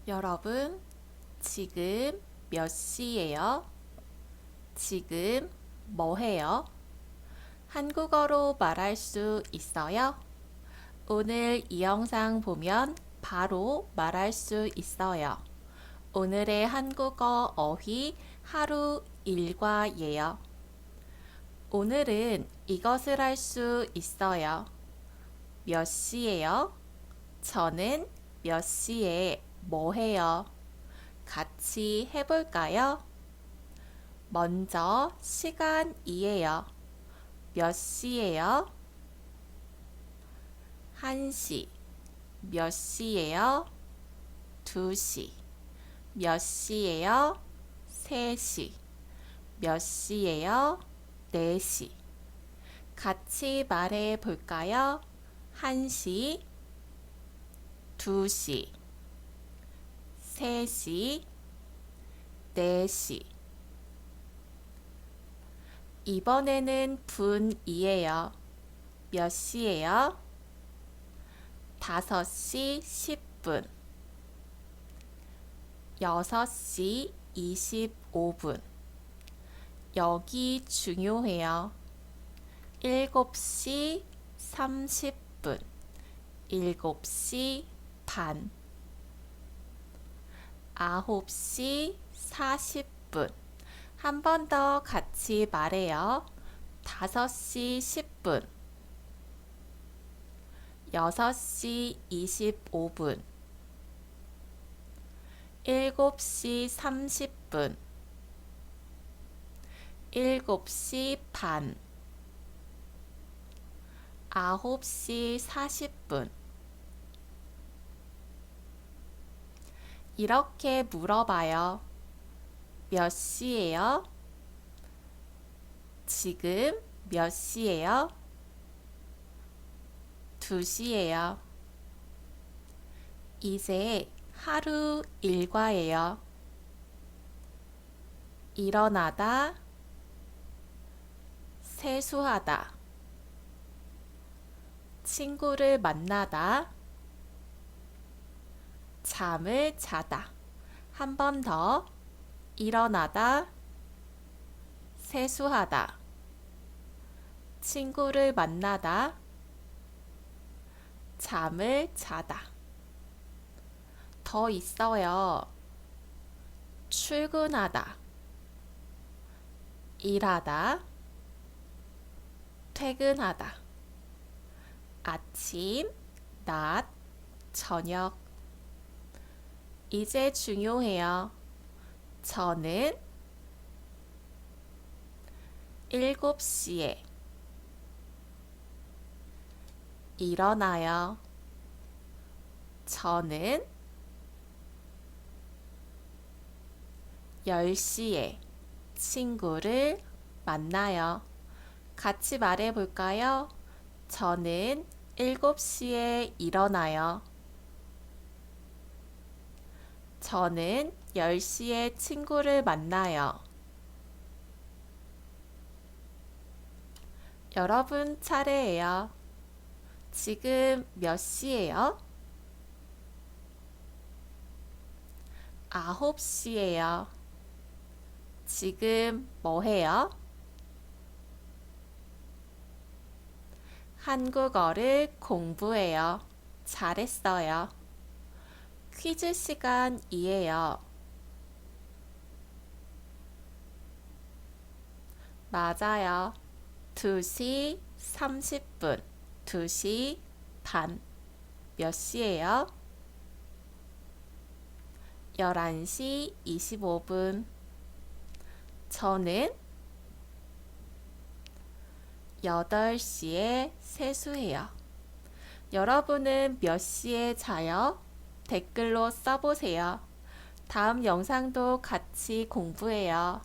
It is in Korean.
여러분, 지금 몇 시예요? 지금 뭐 해요? 한국어로 말할 수 있어요? 오늘 이 영상 보면 바로 말할 수 있어요. 오늘의 한국어 어휘 하루 일과예요. 오늘은 이것을 할 수 있어요. 몇 시예요? 저는 몇 시에 뭐 해요? 같이 해볼까요? 먼저 시간이에요. 몇 시예요? 1시. 몇 시예요? 2시. 몇 시예요? 3시. 몇 시예요? 4시. 같이 말해 볼까요? 1시, 2시, 3시, 4시. 이번에는 분이에요. 몇 시예요? 5시 10분, 6시 25분. 여기 중요해요. 7시 30분, 7시 반, 9시 40분. 한 번 더 같이 말해요. 5시 10분, 6시 25분, 7시 30분, 7시 반, 9시 40분. 이렇게 물어봐요. 몇 시예요? 지금 몇 시예요? 2시예요. 이제 하루 일과예요. 일어나다, 세수하다, 친구를 만나다, 잠을 자다. 한 번 더. 일어나다, 세수하다, 친구를 만나다, 잠을 자다. 더 있어요. 출근하다, 일하다, 퇴근하다. 아침, 낮, 저녁. 이제 중요해요. 저는 7시에 일어나요. 저는 10시에 친구를 만나요. 같이 말해 볼까요? 저는 7시에 일어나요. 저는 10시에 친구를 만나요. 여러분 차례예요. 지금 몇 시예요? 9시예요. 지금 뭐 해요? 한국어를 공부해요. 잘했어요. 퀴즈 시간이에요. 맞아요. 2시 30분, 2시 반. 몇 시예요? 11시 25분. 저는 8시에 세수해요. 여러분은 몇 시에 자요? 댓글로 써보세요. 다음 영상도 같이 공부해요.